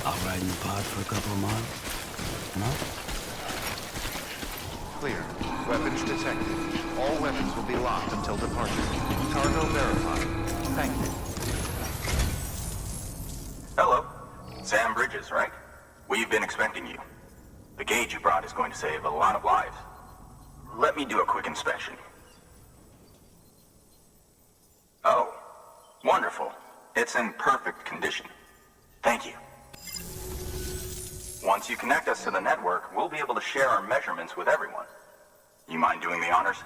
I'll ride in the pod for a couple of miles. No? Clear. Weapons detected. All weapons will be locked until departure. Cargo verified. Thank you. Hello. Sam Bridges, right? We've been expecting you. The gauge you brought is going to save a lot of lives. Let me do a quick inspection. Oh, wonderful. It's in perfect condition. Thank you. Once you connect us to the network, we'll be able to share our measurements with everyone. You mind doing the honors?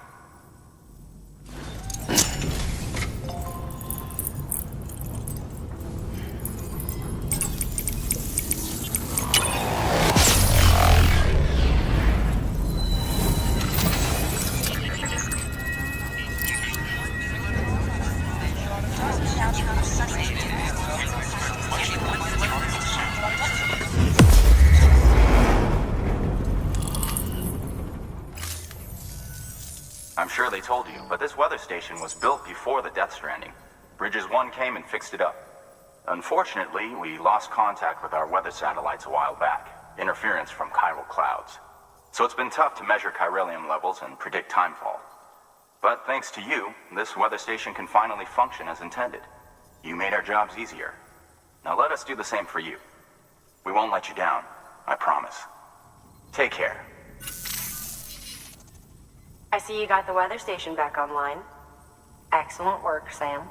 I'm sure they told you, but this weather station was built before the Death Stranding. Bridges 1 came and fixed it up. Unfortunately, we lost contact with our weather satellites a while back. Interference from chiral clouds. So it's been tough to measure chiralium levels and predict timefall. But thanks to you, this weather station can finally function as intended. You made our jobs easier. Now let us do the same for you. We won't let you down, I promise. Take care. I see you got the weather station back online. Excellent work, Sam.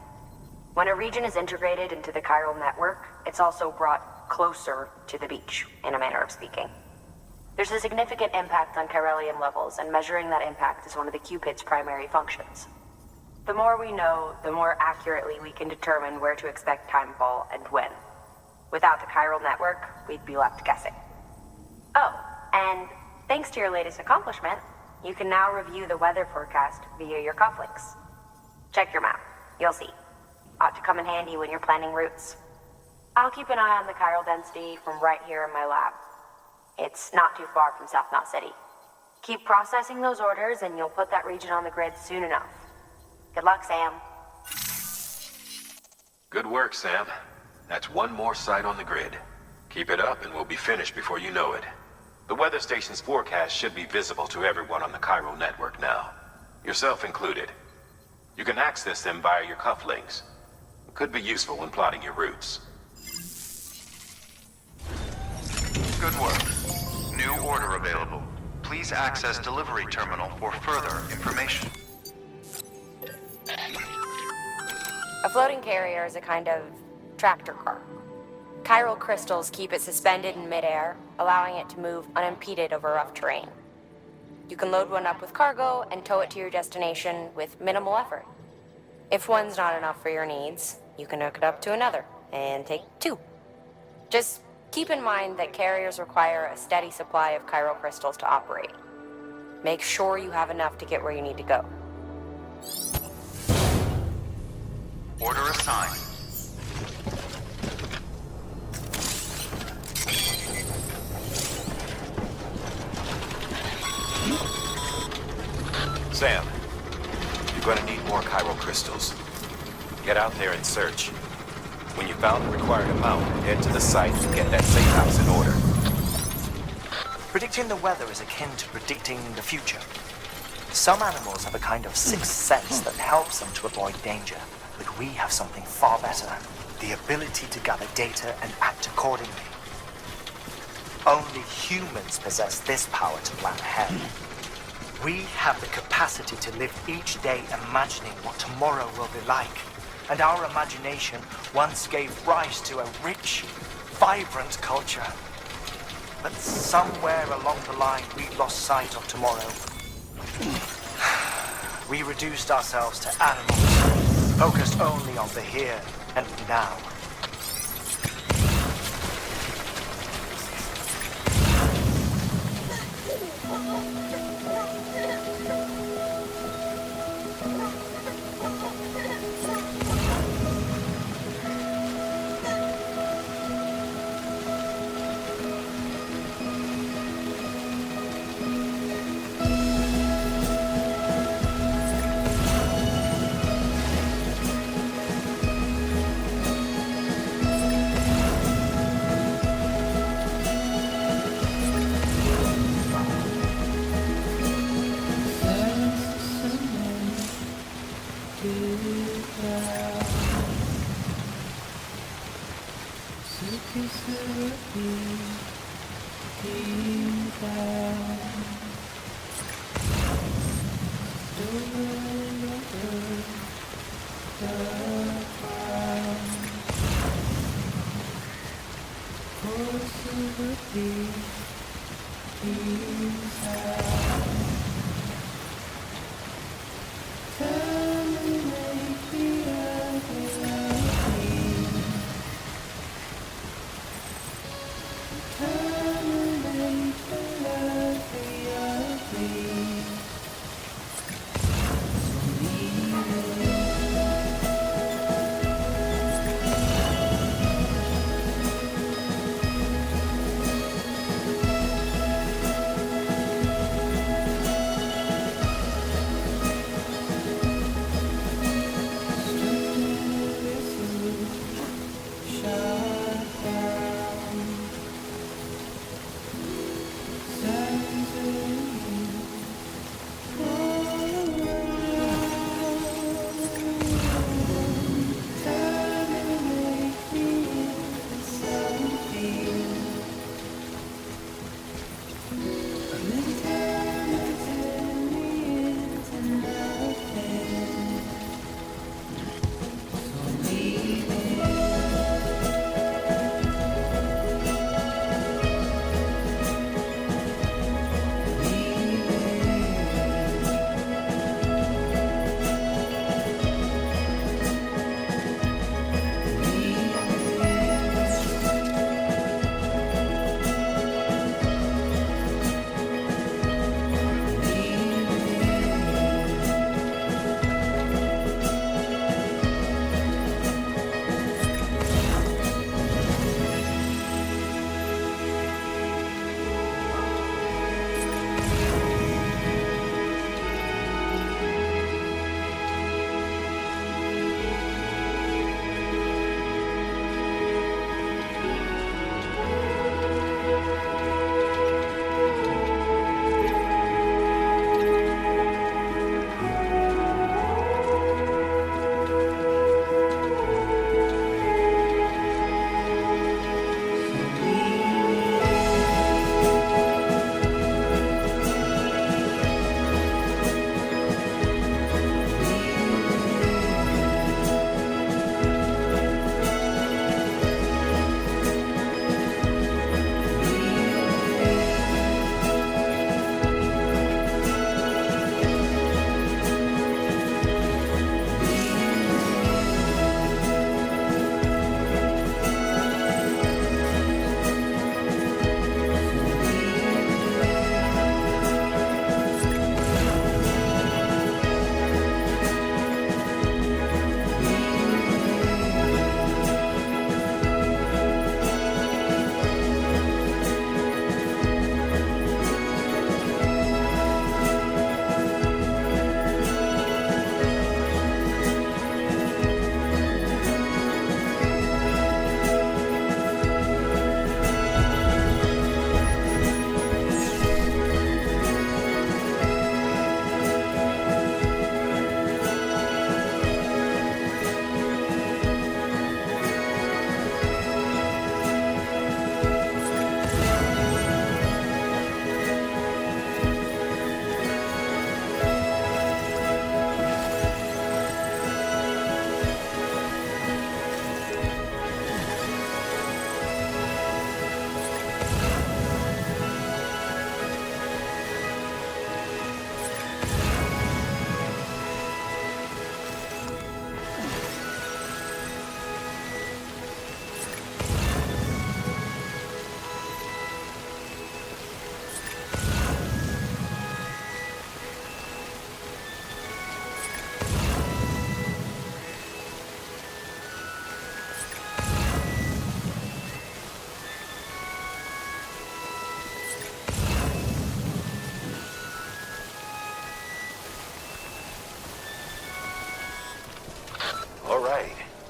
When a region is integrated into the chiral network, it's also brought closer to the beach, in a manner of speaking. There's a significant impact on chiralium levels, and measuring that impact is one of the Cupid's primary functions. The more we know, the more accurately we can determine where to expect timefall and when. Without the chiral network, we'd be left guessing. Oh, and thanks to your latest accomplishment, you can now review the weather forecast via your cufflinks. Check your map. You'll see. Ought to come in handy when you're planning routes. I'll keep an eye on the chiral density from right here in my lab. It's not too far from South Knot City. Keep processing those orders and you'll put that region on the grid soon enough. Good luck, Sam. Good work, Sam. That's one more site on the grid. Keep it up and we'll be finished before you know it. The weather station's forecast should be visible to everyone on the chiral network now, yourself included. You can access them via your cufflinks. It could be useful when plotting your routes. Good work. New order available. Please access delivery terminal for further information. A floating carrier is a kind of tractor car. Chiral crystals keep it suspended in midair, allowing it to move unimpeded over rough terrain. You can load one up with cargo and tow it to your destination with minimal effort. If one's not enough for your needs, you can hook it up to another and take two. Just keep in mind that carriers require a steady supply of chiral crystals to operate. Make sure you have enough to get where you need to go. Order assigned. Sam, you're going to need more chiral crystals. Get out there and search. When you found the required amount, head to the site and get that safe house in order. Predicting the weather is akin to predicting the future. Some animals have a kind of sixth sense that helps them to avoid danger, but we have something far better, the ability to gather data and act accordingly. Only humans possess this power to plan ahead. We have the capacity to live each day imagining what tomorrow will be like. And our imagination once gave rise to a rich, vibrant culture. But somewhere along the line, we lost sight of tomorrow. We reduced ourselves to animals, focused only on the here and now.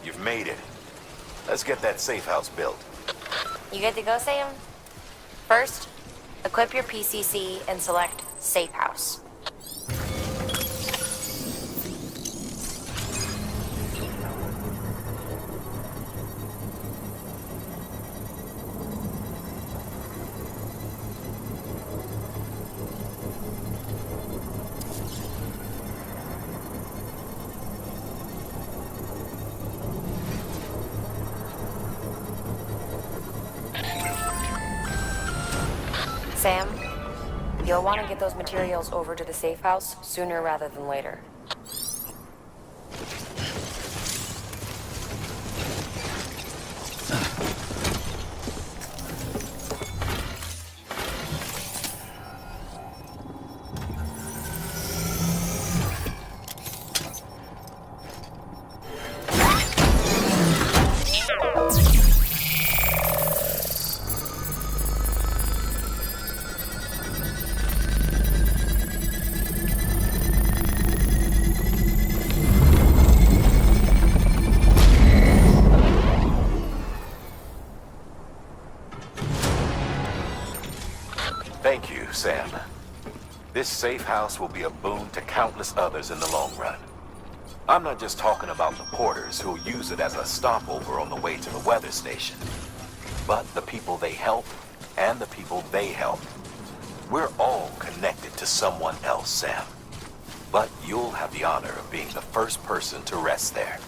You've made it. Let's get that safe house built. You good to go, Sam? First, equip your PCC and select Safe House. Sam, you'll want to get those materials over to the safe house sooner rather than later. Thank you, Sam. This safe house will be a boon to countless others in the long run. I'm not just talking about the porters who'll use it as a stopover on the way to the weather station, but the people they help and the people they help. We're all connected to someone else, Sam. But you'll have the honor of being the first person to rest there.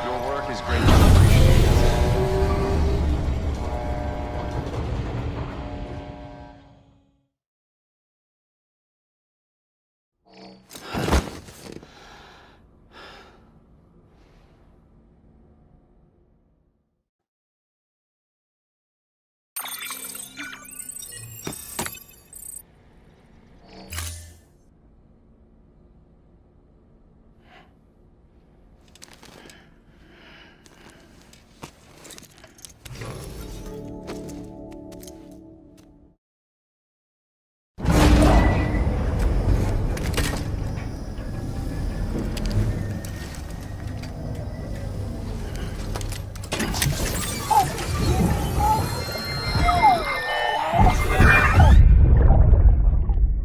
Your work is greatly appreciated.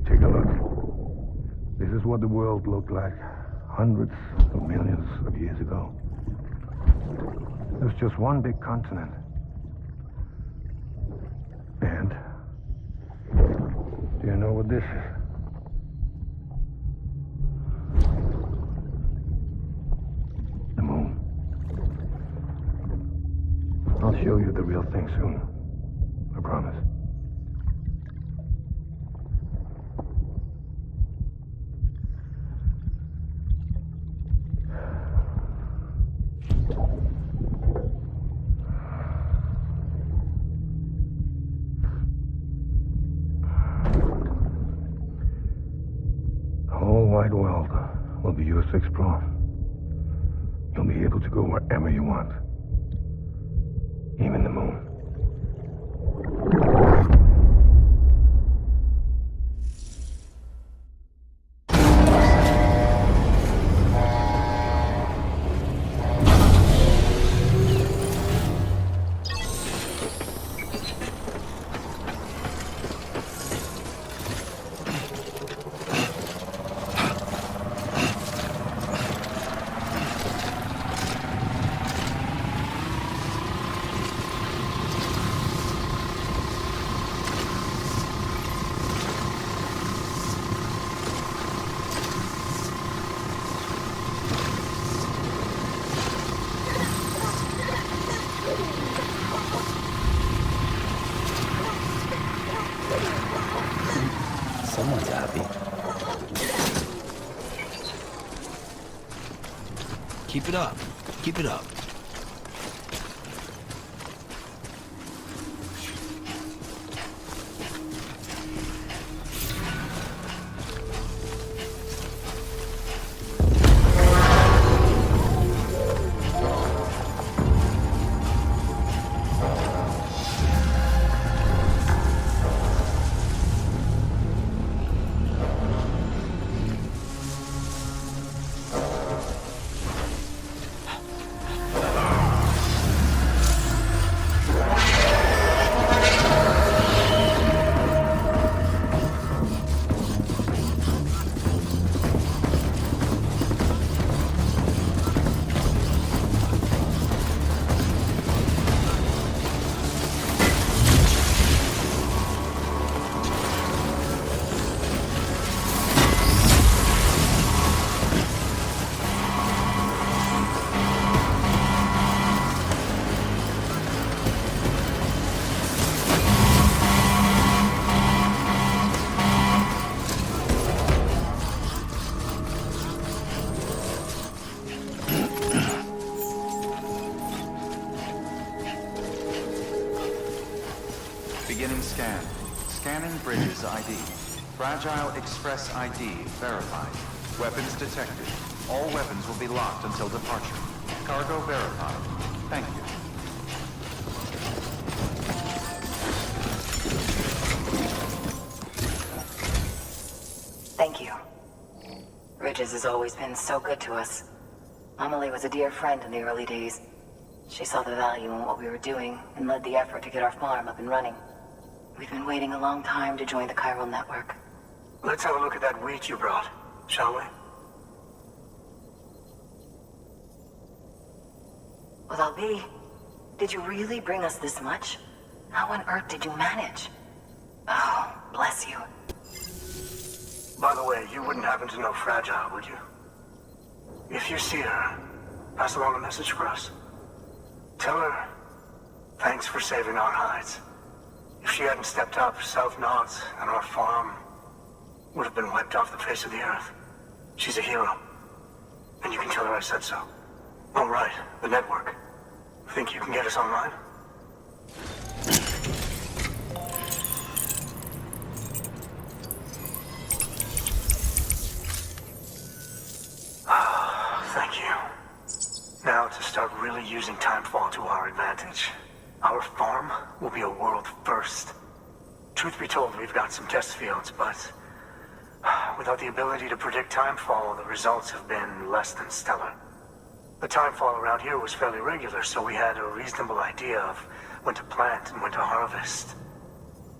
Take a look. This is what the world looked like hundreds of millions of years ago. There's just one big continent. And do you know what this is? The moon. I'll show you the real thing soon. I promise. The whole wide world will be yours to explore. You'll be able to go wherever you want. Even the moon. Someone's happy. Keep it up. Keep it up. Scanning Bridges ID. Fragile Express ID verified. Weapons detected. All weapons will be locked until departure. Cargo verified. Thank you. Thank you. Bridges has always been so good to us. Amelie was a dear friend in the early days. She saw the value in what we were doing and led the effort to get our farm up and running. We've been waiting a long time to join the chiral network. Let's have a look at that wheat you brought, shall we? Well, Albi, did you really bring us this much? How on earth did you manage? Oh, bless you. By the way, you wouldn't happen to know Fragile, would you? If you see her, pass along a message for us. Tell her, thanks for saving our hides. If she hadn't stepped up, South Nods and our farm would have been wiped off the face of the earth. She's a hero. And you can tell her I said so. Oh, right, the network. Think you can get us online? Thank you. Now to start really using timefall to our advantage. Our farm will be a world first. Truth be told, we've got some test fields, but without the ability to predict timefall, the results have been less than stellar. The timefall around here was fairly regular, so we had a reasonable idea of when to plant and when to harvest.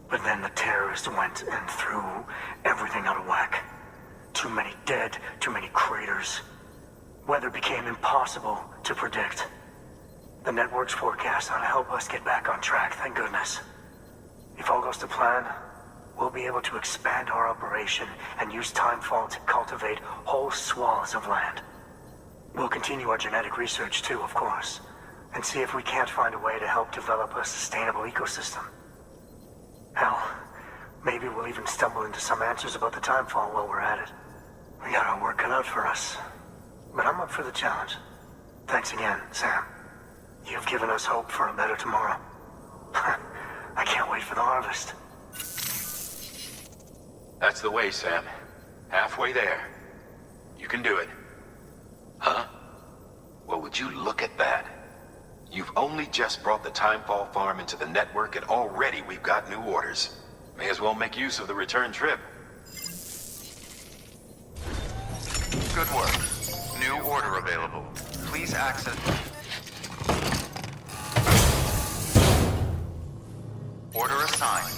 But then the terrorists went and threw everything out of whack. Too many dead, too many craters. Weather became impossible to predict. The network's forecast ought to help us get back on track, thank goodness. If all goes to plan, we'll be able to expand our operation and use timefall to cultivate whole swaths of land. We'll continue our genetic research too, of course, and see if we can't find a way to help develop a sustainable ecosystem. Hell, maybe we'll even stumble into some answers about the timefall while we're at it. We got our work cut out for us, but I'm up for the challenge. Thanks again, Sam. You've given us hope for a better tomorrow. I can't wait for the harvest. That's the way, Sam. Halfway there. You can do it. Huh? Well, would you look at that? You've only just brought the Timefall farm into the network, and already we've got new orders. May as well make use of the return trip. Good work. New order available. Please access... Order assigned.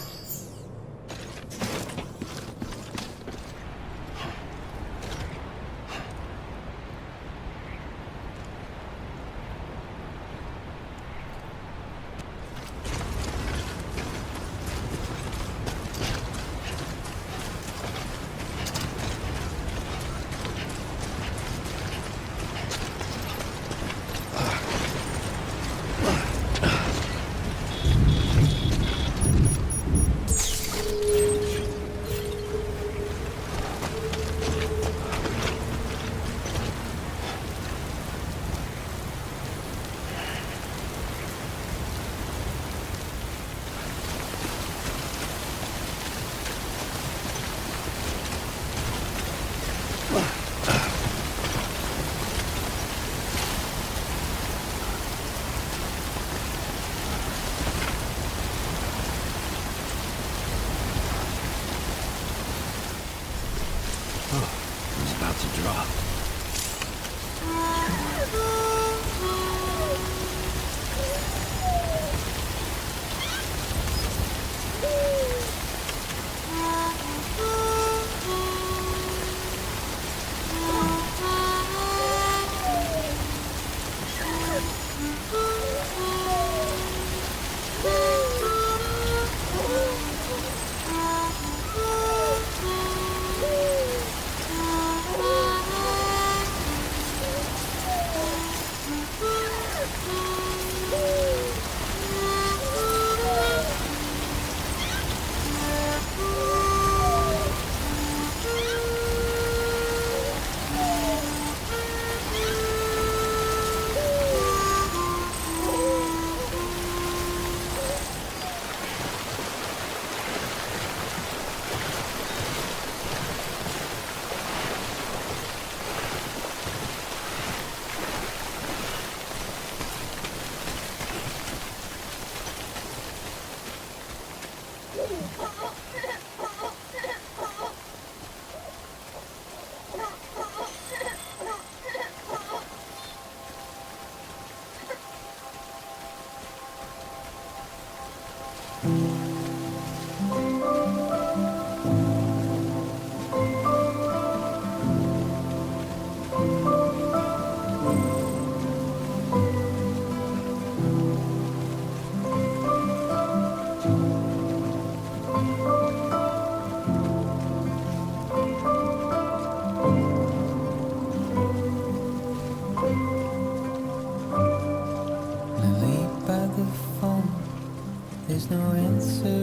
There's no answer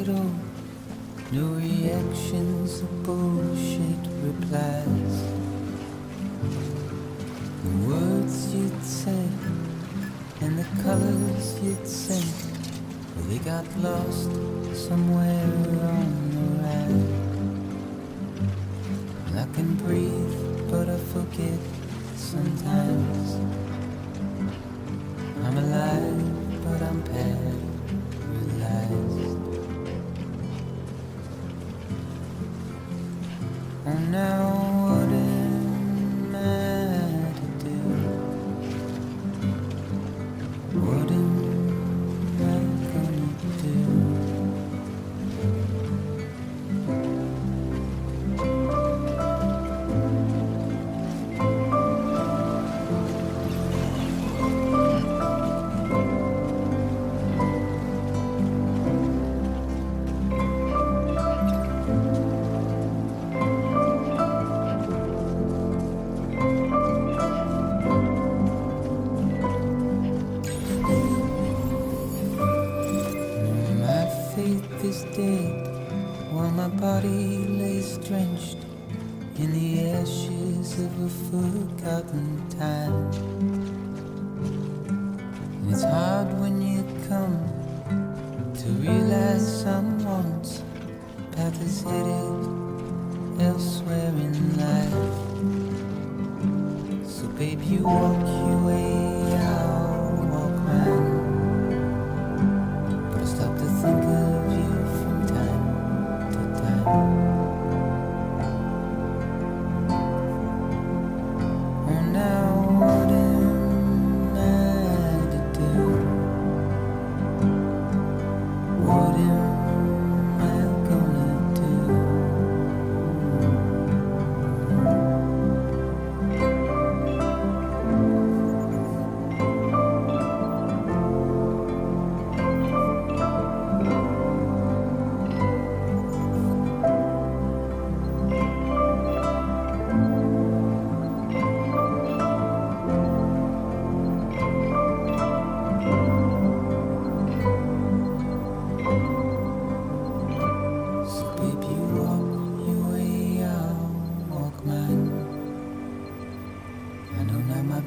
at all, no reactions or bullshit replies. The words you'd say and the colors you'd sing, well, they got lost somewhere on the ride. And I can breathe, but I forget sometimes. I'm alive, but I'm paralyzed. Oh, now what am I to do? What am I gonna do? Is dead while my body lays drenched in the ashes of a forgotten time. And it's hard when you come to realize someone's path is headed elsewhere in life. So babe, you walk your way, I'll walk mine. But I stop to think of you from time to time. Oh, now what am I to do? What am I gonna do?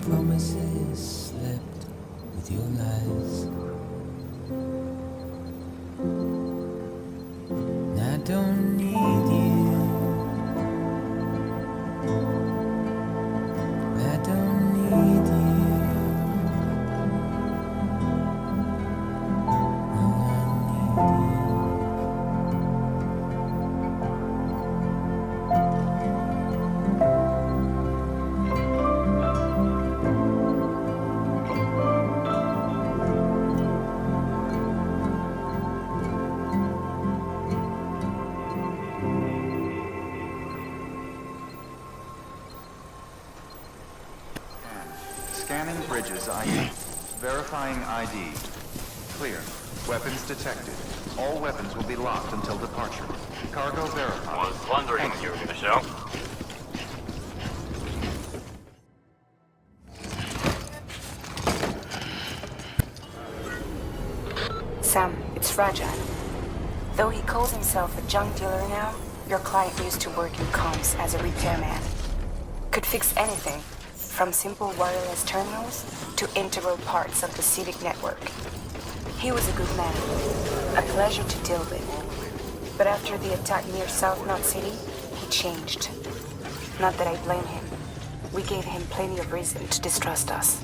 Promises slept with your lies. And I don't need you. I don't need you. No, I need you. Scanning bridges ID. Verifying ID. Clear. Weapons detected. All weapons will be locked until departure. Cargo verified. Was wondering what you were gonna show. Sam, it's fragile. Though he calls himself a junk dealer now, your client used to work in comms as a repairman. Could fix anything, from simple wireless terminals to integral parts of the civic network. He was a good man, a pleasure to deal with. But after the attack near South Knot City, he changed. Not that I blame him. We gave him plenty of reason to distrust us.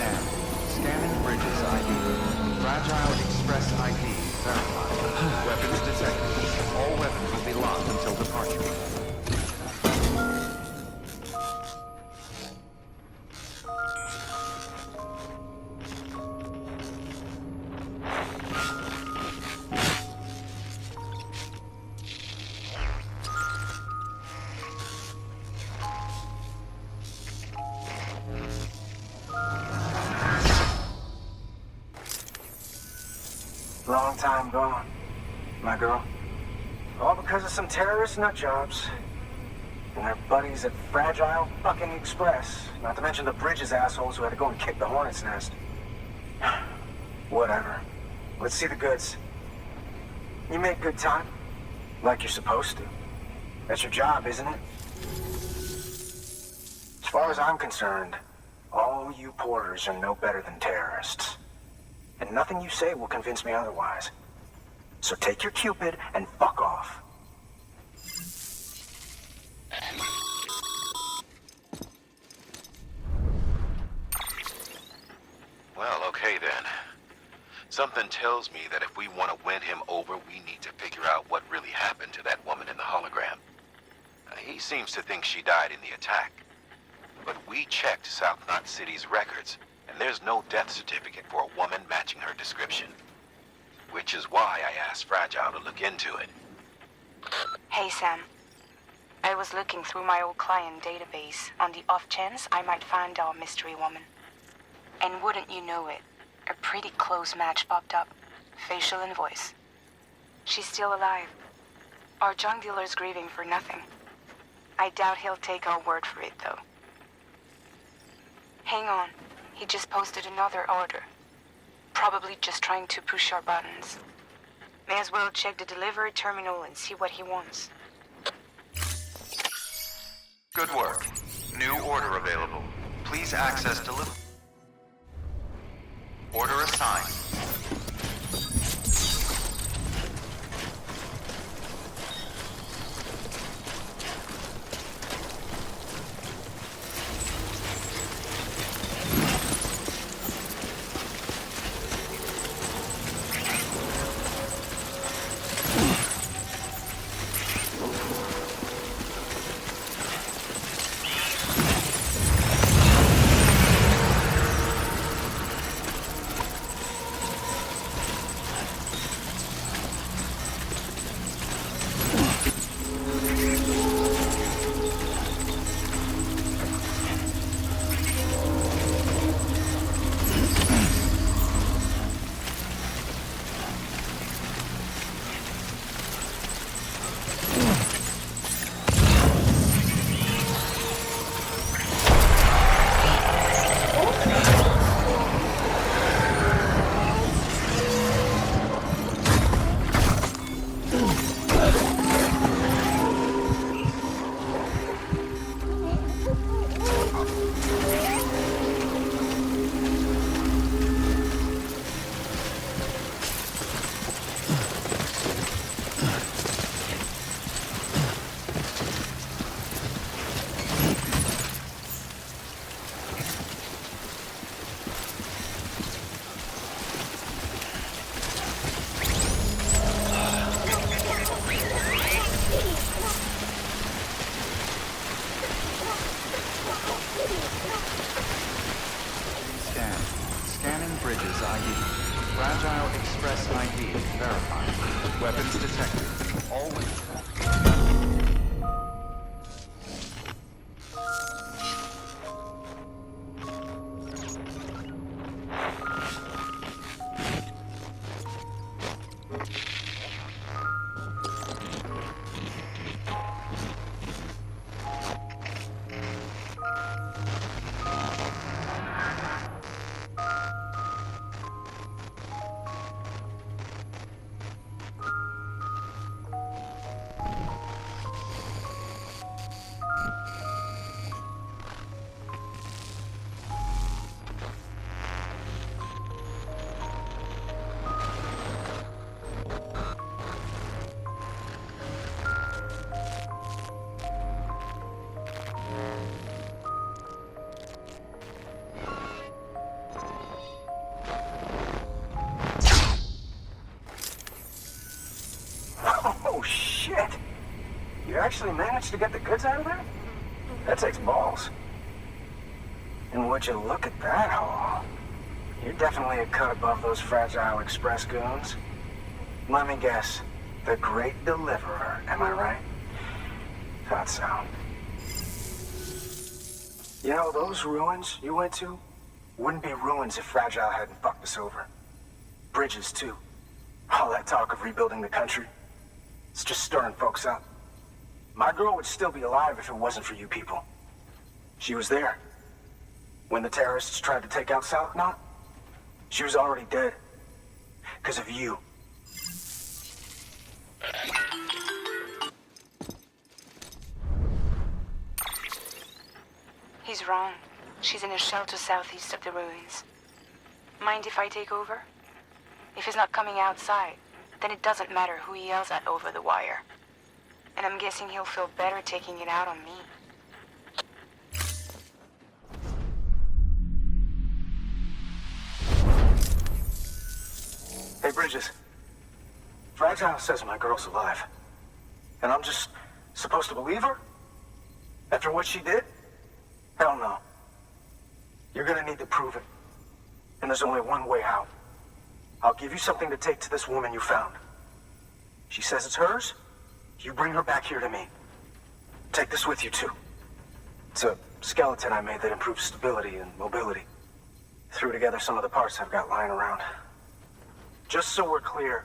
Scan. Scanning bridges ID. Fragile Express ID verified. Weapons detected. All weapons will be locked until departure. Long time gone, my girl. All because of some terrorist nutjobs. And their buddies at Fragile fucking Express. Not to mention the Bridges assholes who had to go and kick the hornet's nest. Whatever. Let's see the goods. You make good time. Like you're supposed to. That's your job, isn't it? As far as I'm concerned, all you porters are no better than terrorists. And nothing you say will convince me otherwise. So take your Cupid and fuck off. Well, okay then. Something tells me that if we want to win him over, we need to figure out what really happened to that woman in the hologram. He seems to think she died in the attack. But we checked South Knot City's records, and there's no death certificate for a woman matching her description. Which is why I asked Fragile to look into it. Hey, Sam. I was looking through my old client database on the off chance I might find our mystery woman. And wouldn't you know it, a pretty close match popped up. Facial and voice. She's still alive. Our junk dealer's grieving for nothing. I doubt he'll take our word for it, though. Hang on. He just posted another order. Probably just trying to push our buttons. May as well check the delivery terminal and see what he wants. Good work. New order available. Please access delivery. Order assigned. Scanning bridges ID. Fragile Express ID verified. Weapons detected. All actually managed to get the goods out of there? That takes balls. And would you look at that haul? You're definitely a cut above those Fragile Express goons. Let me guess. The Great Deliverer, am I right? Thought so. You know, those ruins you went to wouldn't be ruins if Fragile hadn't fucked us over. Bridges, too. All that talk of rebuilding the country. It's just stirring folks up. My girl would still be alive if it wasn't for you people. She was there. When the terrorists tried to take out South Knot, she was already dead. Because of you. He's wrong. She's in a shelter southeast of the ruins. Mind if I take over? If he's not coming outside, then it doesn't matter who he yells at over the wire. And I'm guessing he'll feel better taking it out on me. Hey, Bridges. Fragile says my girl's alive. And I'm just supposed to believe her? After what she did? Hell no. You're gonna need to prove it. And there's only one way out. I'll give you something to take to this woman you found. She says it's hers. You bring her back here to me. Take this with you, too. It's a skeleton I made that improves stability and mobility. Threw together some of the parts I've got lying around. Just so we're clear,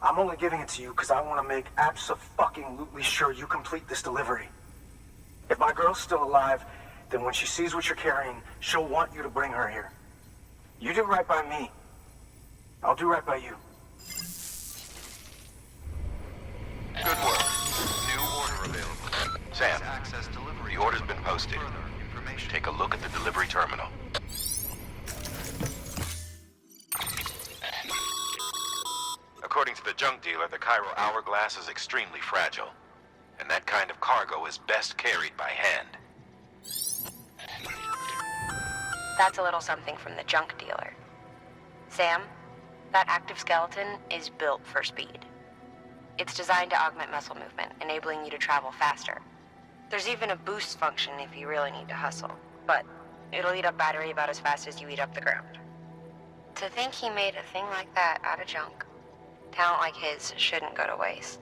I'm only giving it to you because I want to make abso-fucking-lutely sure you complete this delivery. If my girl's still alive, then when she sees what you're carrying, she'll want you to bring her here. You do right by me. I'll do right by you. Good work. New order available. Sam, Access delivery. the order's been posted. Further information. Take a look at the delivery terminal. According to the junk dealer, the Cairo Hourglass is extremely fragile. And that kind of cargo is best carried by hand. That's a little something from the junk dealer. Sam, that active skeleton is built for speed. It's designed to augment muscle movement, enabling you to travel faster. There's even a boost function if you really need to hustle, but it'll eat up battery about as fast as you eat up the ground. To think he made a thing like that out of junk, talent like his shouldn't go to waste.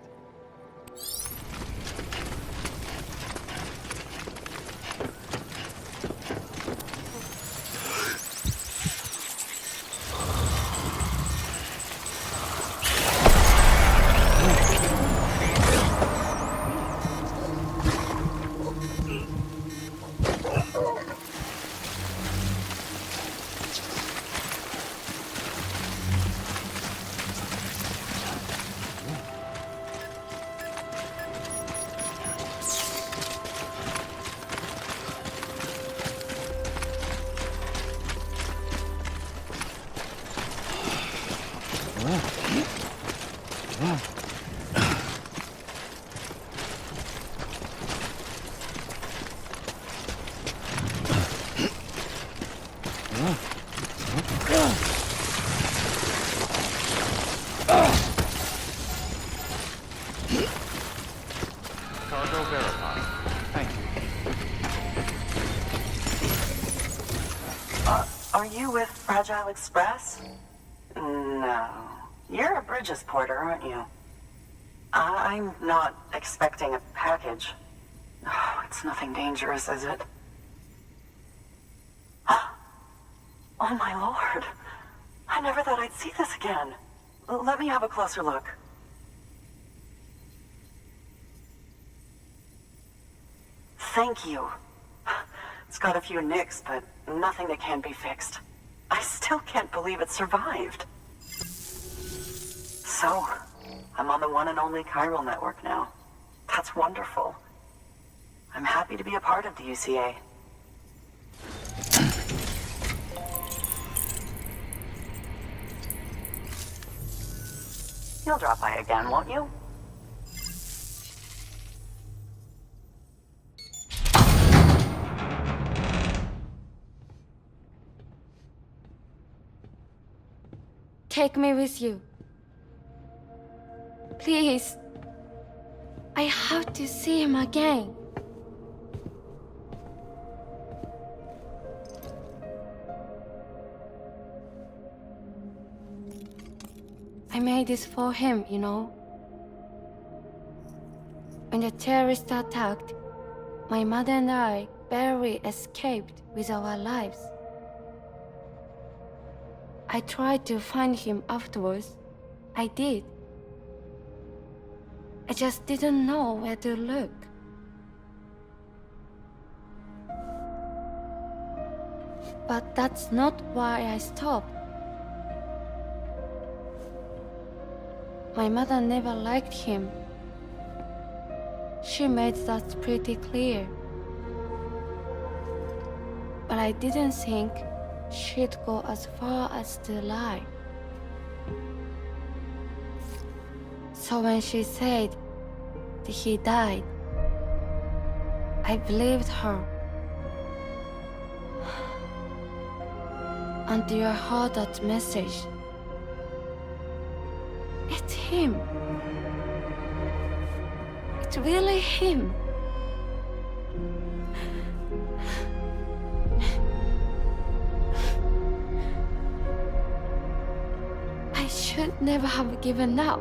Cargo verified. Thank you. Are you with Fragile Express? No. You're a Bridges porter, aren't you? I'm not expecting a package. Oh, it's nothing dangerous, is it? Oh my lord. I never thought I'd see this again. Let me have a closer look. Thank you. It's got a few nicks, but nothing that can't be fixed. I still can't believe it survived. So, I'm on the one and only chiral network now. That's wonderful. I'm happy to be a part of the UCA. You'll drop by again, won't you? Take me with you. Please. I have to see him again. I made this for him, you know. When the terrorists attacked, my mother and I barely escaped with our lives. I tried to find him afterwards. I did. I just didn't know where to look. But that's not why I stopped. My mother never liked him. She made that pretty clear. But I didn't think she'd go as far as to lie. So when she said that he died, I believed her. Until I heard that message. It's him. It's really him. I should never have given up.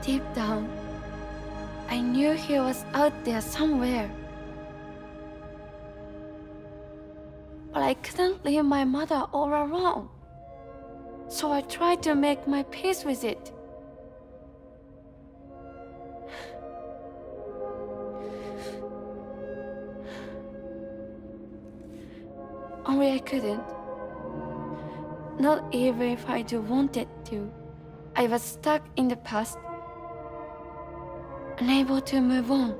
Deep down, I knew he was out there somewhere. But I couldn't leave my mother all alone. So I tried to make my peace with it. Only I couldn't. Not even if I do wanted to. I was stuck in the past, unable to move on.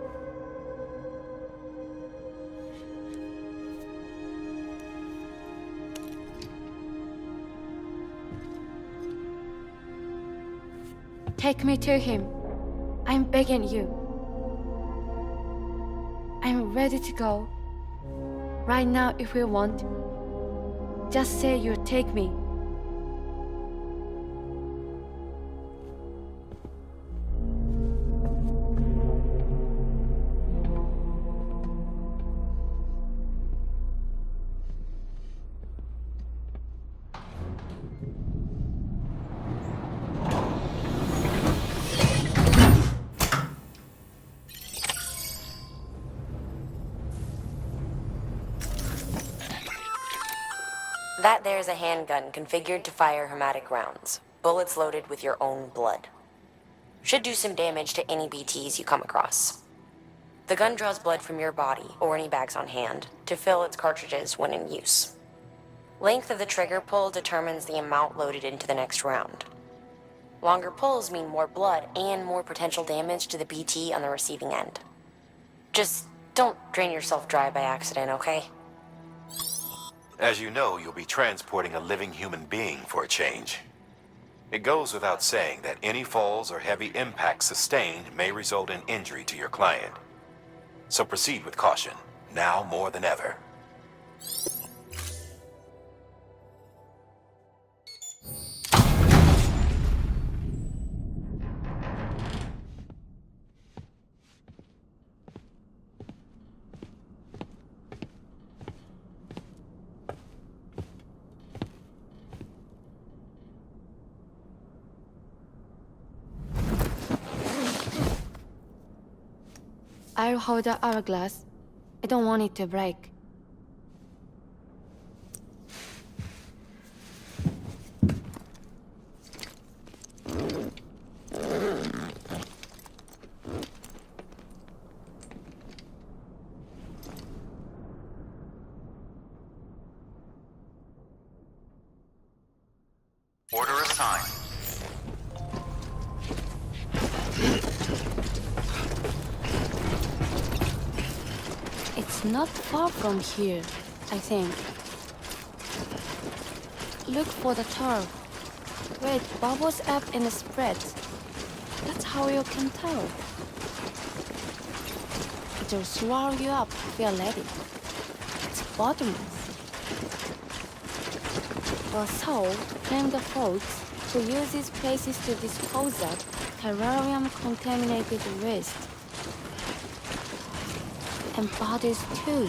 Take me to him. I'm begging you. I'm ready to go. Right now if you want. Just say you take me. That there's a handgun configured to fire hermetic rounds, bullets loaded with your own blood. Should do some damage to any BTs you come across. The gun draws blood from your body, or any bags on hand, to fill its cartridges when in use. Length of the trigger pull determines the amount loaded into the next round. Longer pulls mean more blood and more potential damage to the BT on the receiving end. Just don't drain yourself dry by accident, okay? As you know, you'll be transporting a living human being for a change. It goes without saying that any falls or heavy impacts sustained may result in injury to your client. So proceed with caution, now more than ever. I'll hold the hourglass. I don't want it to break. Order assigned. It's not far from here, I think. Look for the turf. Where it bubbles up and spreads. That's how you can tell. It'll swallow you up if you're ready. It's bottomless. Or so claim the folks who use these places to dispose of terrarium contaminated wrist. And bodies too.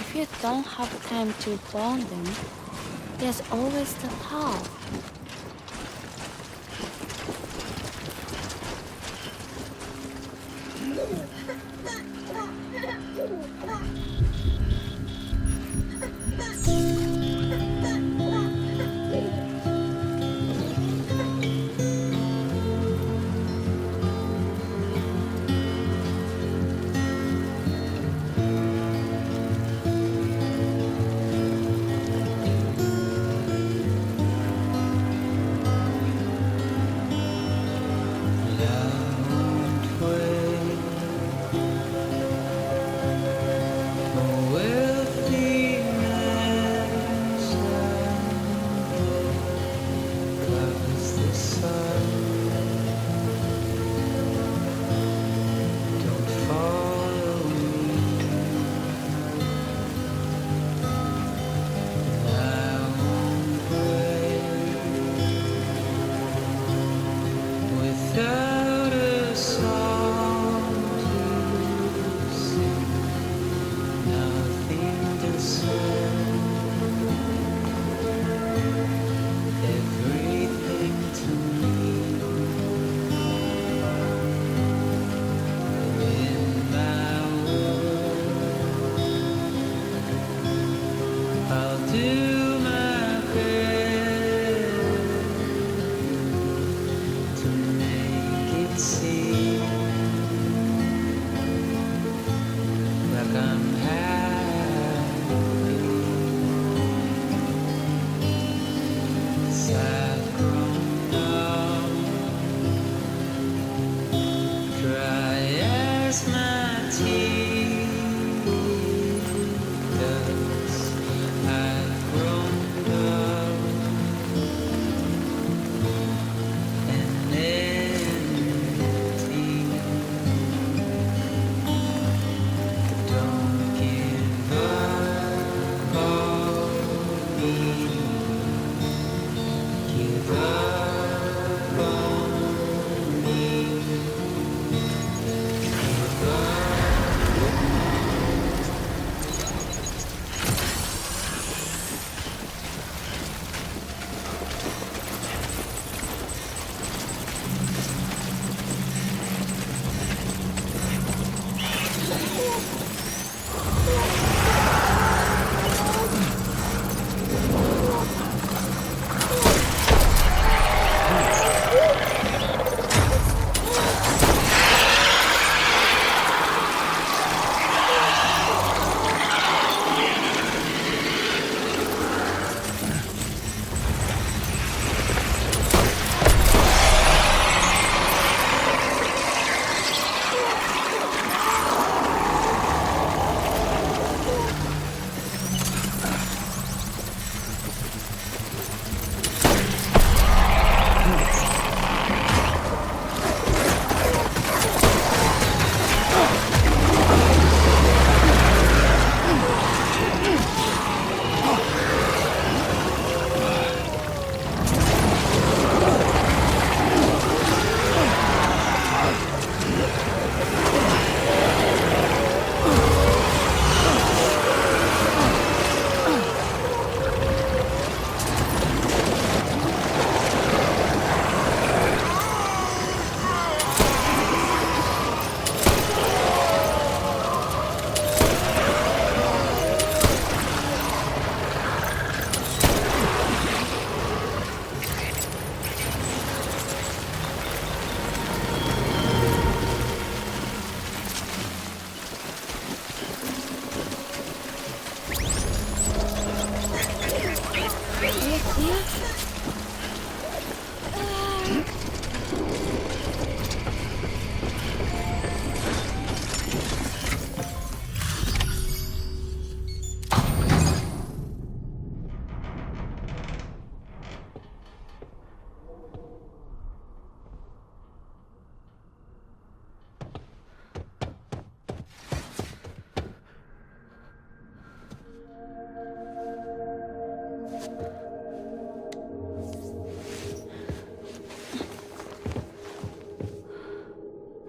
If you don't have time to burn them, there's always the tar.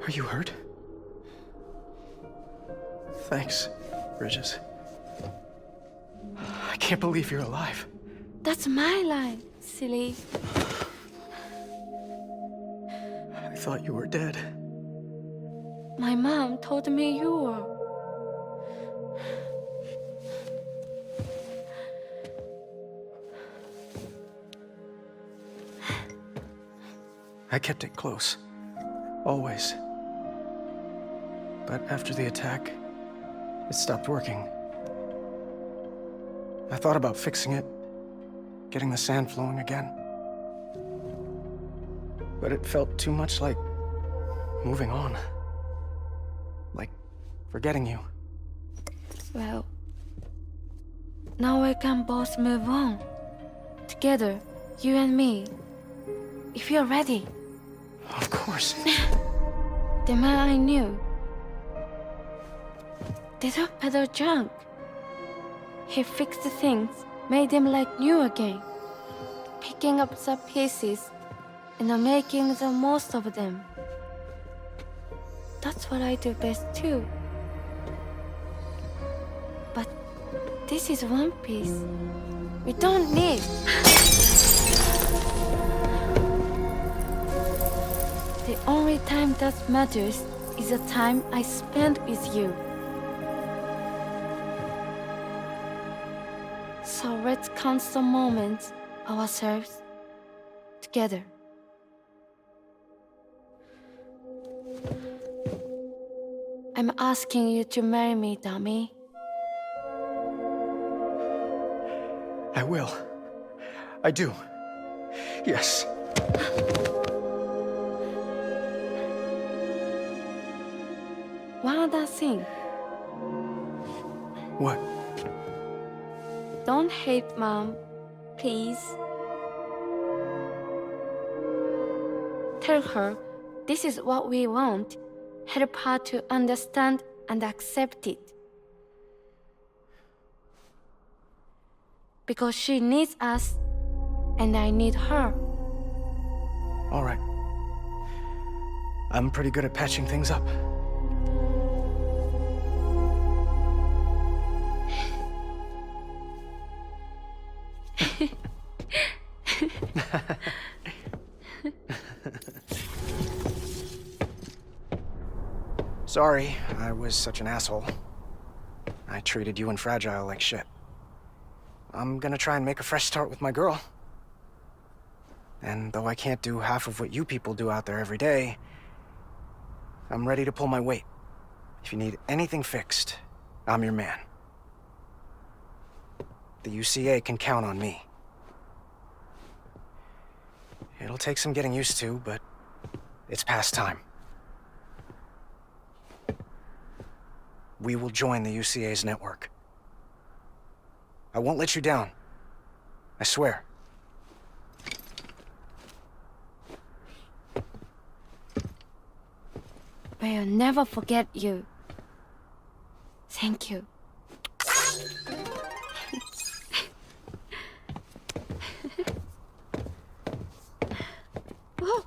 Are you hurt? Thanks, Bridges. I can't believe you're alive. That's my line, silly. I thought you were dead. My mom told me you were. I kept it close. Always. But after the attack, it stopped working. I thought about fixing it, getting the sand flowing again. But it felt too much like moving on. Like forgetting you. Well, now we can both move on. Together, you and me. If you're ready. Of course. The man I knew. They took better junk. He fixed the things, made them like new again. Picking up the pieces and making the most of them. That's what I do best too. But this is one piece. We don't need. The only time that matters is the time I spend with you. So let's count some moments ourselves together. I'm asking you to marry me, dummy. I will. I do. Yes. One other thing. What? Don't hate Mom, please. Tell her this is what we want. Help her to understand and accept it. Because she needs us, and I need her. All right. I'm pretty good at patching things up. Sorry, I was such an asshole. I treated you and Fragile like shit. I'm gonna try and make a fresh start with my girl. And though I can't do half of what you people do out there every day, I'm ready to pull my weight. If you need anything fixed, I'm your man. The UCA can count on me. It'll take some getting used to, but it's past time. We will join the UCA's network. I won't let you down. I swear. I'll never forget you. Thank you. Oh.